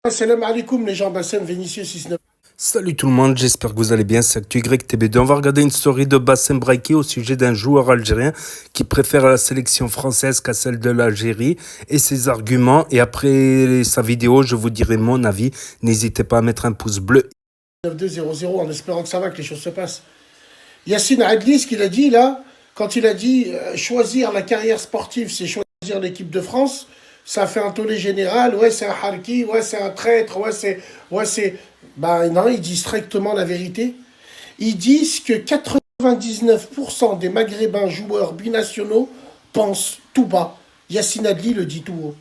Salam alaikum les gens, Bassem Vénitieux 69. Salut tout le monde, j'espère que vous allez bien, c'est ActuYTB2. On va regarder une story de Bassem Braiki au sujet d'un joueur algérien qui préfère la sélection française qu'à celle de l'Algérie et ses arguments. Et après sa vidéo, je vous dirai mon avis. N'hésitez pas à mettre un pouce bleu. 9200 en espérant que ça va, que les choses se passent. Yassine Adli, ce qu'il a dit là, quand il a dit choisir la carrière sportive, c'est choisir l'équipe de France, ça fait un tollé général, ouais c'est un harki, ouais c'est un traître, ouais c'est... Ben non, ils disent strictement la vérité. Ils disent que 99% des Maghrébins joueurs binationaux pensent tout bas. Yassine Adli le dit tout haut.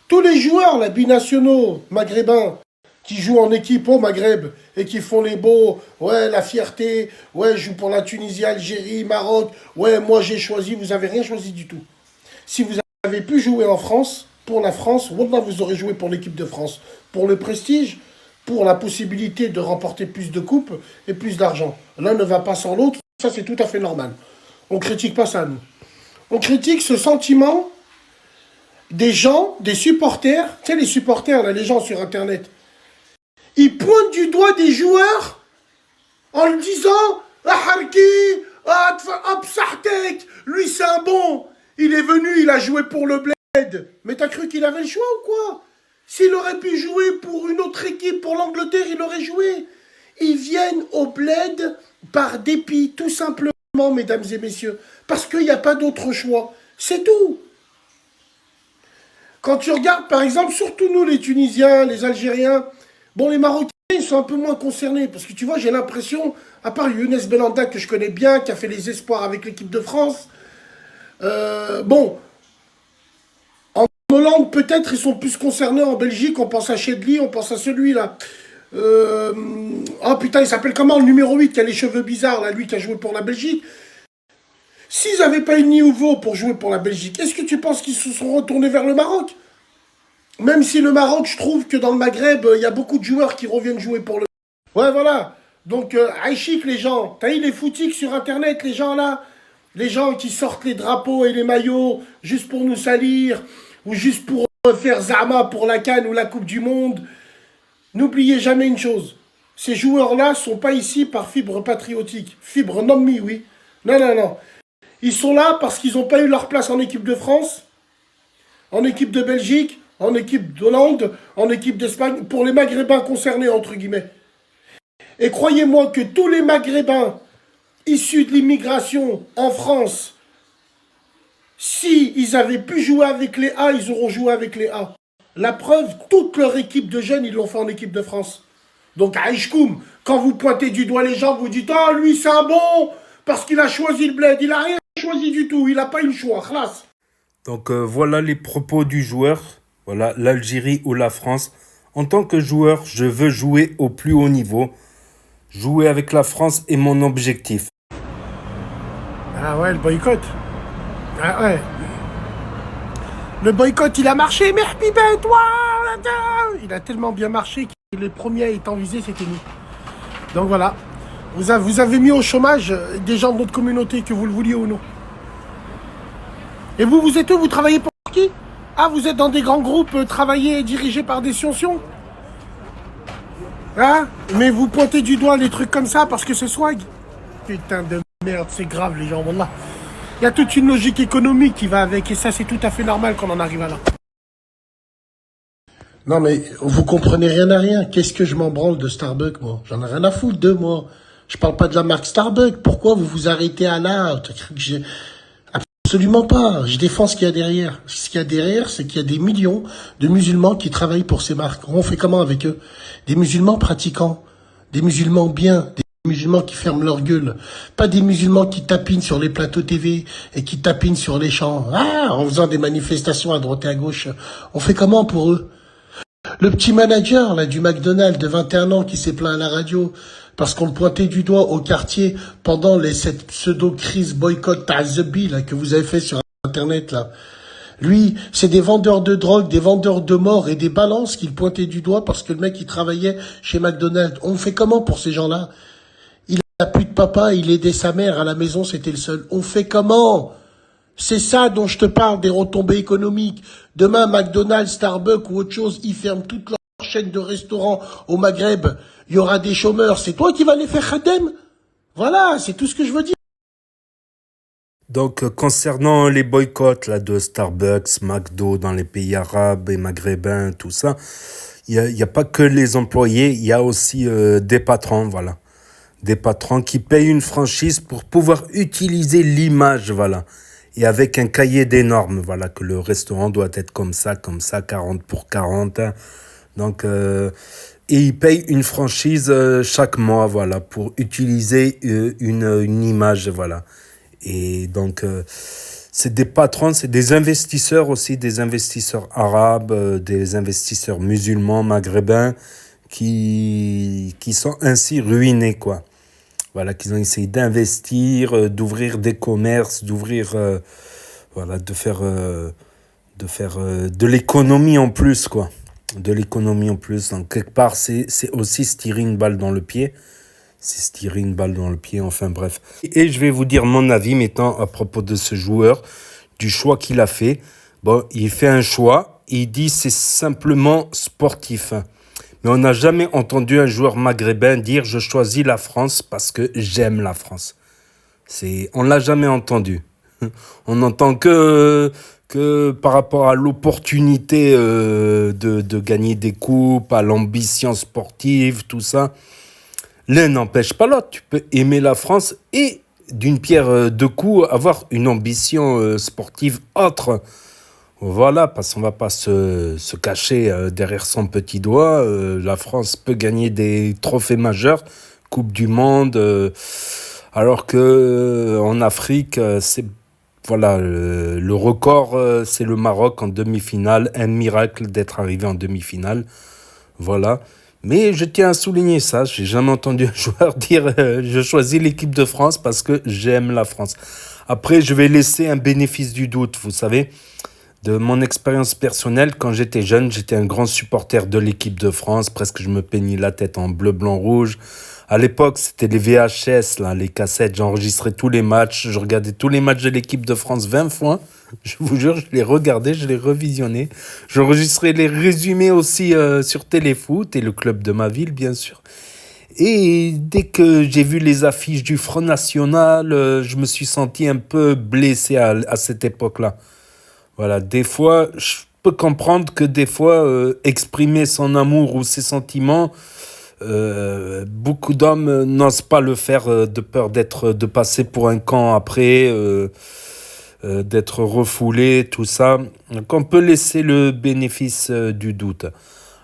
Tous les joueurs là, binationaux maghrébins qui jouent en équipe au Maghreb et qui font les beaux, ouais, la fierté, ouais, je joue pour la Tunisie, Algérie, Maroc, ouais, moi j'ai choisi, vous avez rien choisi du tout. Si vous avez pu jouer en France, pour la France, wallah, vous aurez joué pour l'équipe de France. Pour le prestige, pour la possibilité de remporter plus de coupes et plus d'argent. L'un ne va pas sans l'autre, ça c'est tout à fait normal. On ne critique pas ça, nous. On critique ce sentiment des gens, des supporters, tu sais les supporters, là, les gens sur Internet, ils pointent du doigt des joueurs en le disant « Ah, Harki, ah, Psahtek, lui c'est un bon, il est venu, il a joué pour le bled. » Mais t'as cru qu'il avait le choix ou quoi? S'il aurait pu jouer pour une autre équipe, pour l'Angleterre, il aurait joué. Ils viennent au bled par dépit, tout simplement, mesdames et messieurs, parce qu'il n'y a pas d'autre choix. C'est tout. Quand tu regardes, par exemple, surtout nous, les Tunisiens, les Algériens, bon, les Marocains, ils sont un peu moins concernés, parce que tu vois, j'ai l'impression, à part Younes Belhanda, que je connais bien, qui a fait les espoirs avec l'équipe de France, bon, en Hollande, peut-être, ils sont plus concernés. En Belgique, on pense à Chedli, on pense à celui-là. Oh putain, il s'appelle comment, le numéro 8, qui a les cheveux bizarres, là, lui qui a joué pour la Belgique. S'ils n'avaient pas eu niveau pour jouer pour la Belgique, est-ce que tu penses qu'ils se sont retournés vers le Maroc? Même si le Maroc, je trouve que dans le Maghreb, il y a beaucoup de joueurs qui reviennent jouer pour le... Ouais, voilà. Donc, aïchik, les gens. T'as eu les foutiques sur Internet, les gens là? Les gens qui sortent les drapeaux et les maillots juste pour nous salir, ou juste pour faire Zama pour la CAN ou la Coupe du Monde. N'oubliez jamais une chose. Ces joueurs-là ne sont pas ici par fibre patriotique. Fibre non mi, oui. Non, non, non. Ils sont là parce qu'ils n'ont pas eu leur place en équipe de France, en équipe de Belgique, en équipe d'Hollande, en équipe d'Espagne, pour les Maghrébins concernés, entre guillemets. Et croyez-moi que tous les Maghrébins issus de l'immigration en France, si ils avaient pu jouer avec les A, ils auront joué avec les A. La preuve, toute leur équipe de jeunes, ils l'ont fait en équipe de France. Donc, Aïchkoum, quand vous pointez du doigt les gens, vous dites « Ah, lui, c'est un bon, parce qu'il a choisi le bled. » Il n'a rien choisi du tout, il n'a pas eu le choix, khlas. Donc voilà les propos du joueur. Voilà, l'Algérie ou la France. En tant que joueur, je veux jouer au plus haut niveau. Jouer avec la France est mon objectif. Ah ouais, le boycott. Ah ouais. Le boycott, il a marché, mais ben, toi. Il a tellement bien marché que les premiers à être visés, c'était nous. Donc voilà. Vous avez mis au chômage des gens de notre communauté, que vous le vouliez ou non. Et vous, vous êtes où? Vous travaillez pour qui? Ah, vous êtes dans des grands groupes travaillés et dirigés par des sioncions? Hein? Mais vous pointez du doigt les trucs comme ça parce que c'est swag. Putain de merde, c'est grave les gens, wallah. Il y a toute une logique économique qui va avec et ça c'est tout à fait normal qu'on en arrive à là. Non mais vous comprenez rien à rien. Qu'est-ce que je m'en branle de Starbucks, moi? J'en ai rien à foutre de moi. Je parle pas de la marque Starbucks. Pourquoi vous vous arrêtez à là? Absolument pas. Je défends ce qu'il y a derrière. Ce qu'il y a derrière, c'est qu'il y a des millions de musulmans qui travaillent pour ces marques. On fait comment avec eux? Des musulmans pratiquants, des musulmans bien, des musulmans qui ferment leur gueule. Pas des musulmans qui tapinent sur les plateaux TV et qui tapinent sur les champs. Ah, en faisant des manifestations à droite et à gauche. On fait comment pour eux? Le petit manager là du McDonald's de 21 ans qui s'est plaint à la radio parce qu'on le pointait du doigt au quartier pendant cette pseudo-crise boycott Ta'azzebi là que vous avez fait sur Internet là. Lui, c'est des vendeurs de drogue, des vendeurs de morts et des balances qu'il pointait du doigt parce que le mec il travaillait chez McDonald's. On fait comment pour ces gens-là? Il a plus de papa, il aidait sa mère à la maison, c'était le seul. On fait comment? C'est ça dont je te parle, des retombées économiques. Demain, McDonald's, Starbucks ou autre chose, ils ferment toute leur chaîne de restaurants au Maghreb, il y aura des chômeurs, c'est toi qui vas les faire khadem. Voilà, c'est tout ce que je veux dire. Donc, concernant les boycotts là, de Starbucks, McDo dans les pays arabes et maghrébins, tout ça, il y a pas que les employés, il y a aussi des patrons, voilà. Des patrons qui payent une franchise pour pouvoir utiliser l'image, voilà. Et avec un cahier des normes, voilà, que le restaurant doit être comme ça, 40 pour 40. Hein. Donc, et ils payent une franchise chaque mois, voilà, pour utiliser une image, voilà. Et donc, c'est des patrons, c'est des investisseurs aussi, des investisseurs arabes, des investisseurs musulmans, maghrébins, qui sont ainsi ruinés, quoi. Voilà, qu'ils ont essayé d'investir, d'ouvrir des commerces, voilà, de faire de l'économie en plus, quoi. De l'économie en plus. Donc, quelque part, c'est aussi se tirer une balle dans le pied. C'est se tirer une balle dans le pied, enfin bref. Et je vais vous dire mon avis maintenant à propos de ce joueur, du choix qu'il a fait. Bon, il fait un choix, il dit c'est simplement sportif. Mais on n'a jamais entendu un joueur maghrébin dire je choisis la France parce que j'aime la France. On l'a jamais entendu. On n'entend que par rapport à l'opportunité de gagner des coupes, à l'ambition sportive, tout ça. L'un n'empêche pas l'autre. Tu peux aimer la France et d'une pierre deux coups avoir une ambition sportive autre. Voilà, parce qu'on ne va pas se cacher derrière son petit doigt. La France peut gagner des trophées majeurs, Coupe du Monde, alors que en Afrique, c'est voilà le record, c'est le Maroc en demi-finale. Un miracle d'être arrivé en demi-finale. Voilà. Mais je tiens à souligner ça. J'ai jamais entendu un joueur dire je choisis l'équipe de France parce que j'aime la France. Après, je vais laisser un bénéfice du doute, vous savez. De mon expérience personnelle, quand j'étais jeune, j'étais un grand supporter de l'équipe de France. Presque je me peignais la tête en bleu, blanc, rouge. À l'époque, c'était les VHS, là, les cassettes. J'enregistrais tous les matchs. Je regardais tous les matchs de l'équipe de France 20 fois. Je vous jure, je les regardais, je les revisionnais. J'enregistrais les résumés aussi sur Téléfoot et le club de ma ville, bien sûr. Et dès que j'ai vu les affiches du Front National, je me suis senti un peu blessé à cette époque-là. Voilà, des fois, je peux comprendre que des fois, exprimer son amour ou ses sentiments, beaucoup d'hommes n'osent pas le faire de peur de passer pour un camp après, d'être refoulé, tout ça. Donc on peut laisser le bénéfice du doute.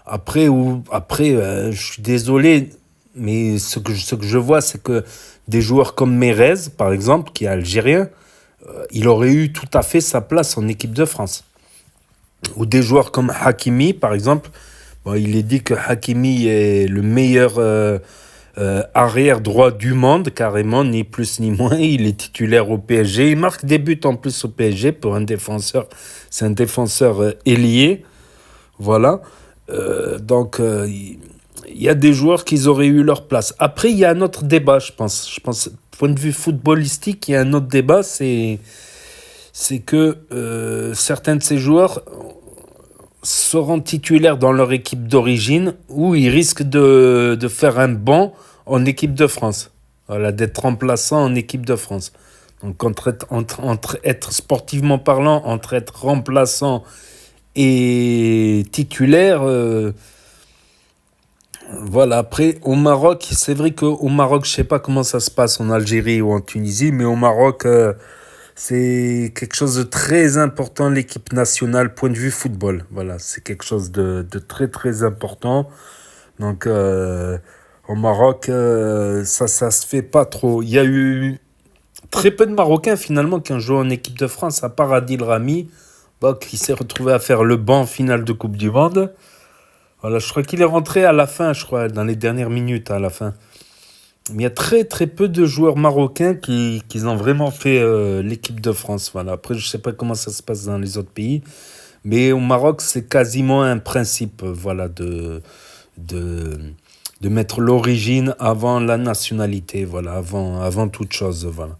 Après, je suis désolé, mais ce que je vois, c'est que des joueurs comme Mérez, par exemple, qui est algérien, il aurait eu tout à fait sa place en équipe de France. Ou des joueurs comme Hakimi, par exemple. Bon, il est dit que Hakimi est le meilleur arrière droit du monde, carrément, ni plus ni moins. Il est titulaire au PSG. Il marque des buts en plus au PSG pour un défenseur. C'est un défenseur ailier. Voilà. Donc, il y a des joueurs qui auraient eu leur place. Après, il y a un autre débat, je pense. Point de vue footballistique, il y a un autre débat, c'est que certains de ces joueurs seront titulaires dans leur équipe d'origine ou ils risquent de faire un bond en équipe de France. Voilà, d'être remplaçant en équipe de France. Donc, entre être sportivement parlant, entre être remplaçant et titulaire... Voilà, après, au Maroc, c'est vrai qu'au Maroc, je sais pas comment ça se passe en Algérie ou en Tunisie, mais au Maroc, c'est quelque chose de très important, l'équipe nationale, point de vue football. Voilà, c'est quelque chose de très, très important. Donc, au Maroc, ça se fait pas trop. Il y a eu très peu de Marocains, finalement, qui ont joué en équipe de France, à part Adil Rami, qui s'est retrouvé à faire le banc final de Coupe du Monde. Voilà, je crois qu'il est rentré à la fin, dans les dernières minutes à la fin. Mais il y a très très peu de joueurs marocains qui ont vraiment fait l'équipe de France. Voilà. Après, je ne sais pas comment ça se passe dans les autres pays. Mais au Maroc, c'est quasiment un principe voilà, de mettre l'origine avant la nationalité, voilà, avant toute chose. Voilà.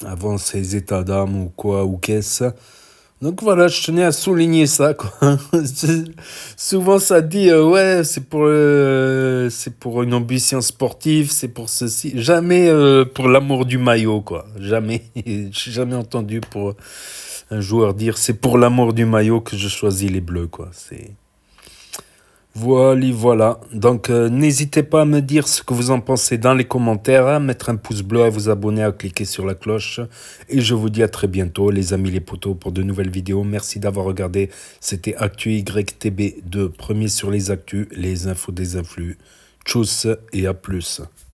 Avant ces états d'âme ou quoi, ou qu'est-ce. Donc voilà, je tenais à souligner ça, quoi. Souvent ça dit ouais, c'est pour une ambition sportive, c'est pour ceci. Jamais pour l'amour du maillot, quoi. Jamais. J'ai jamais entendu pour un joueur dire c'est pour l'amour du maillot que je choisis les bleus, quoi. C'est voilà. Donc, n'hésitez pas à me dire ce que vous en pensez dans les commentaires, à mettre un pouce bleu, à vous abonner, à cliquer sur la cloche. Et je vous dis à très bientôt, les amis, les potos, pour de nouvelles vidéos. Merci d'avoir regardé. C'était Actu YTB2, premier sur les actus, les infos des influx. Tchuss et à plus.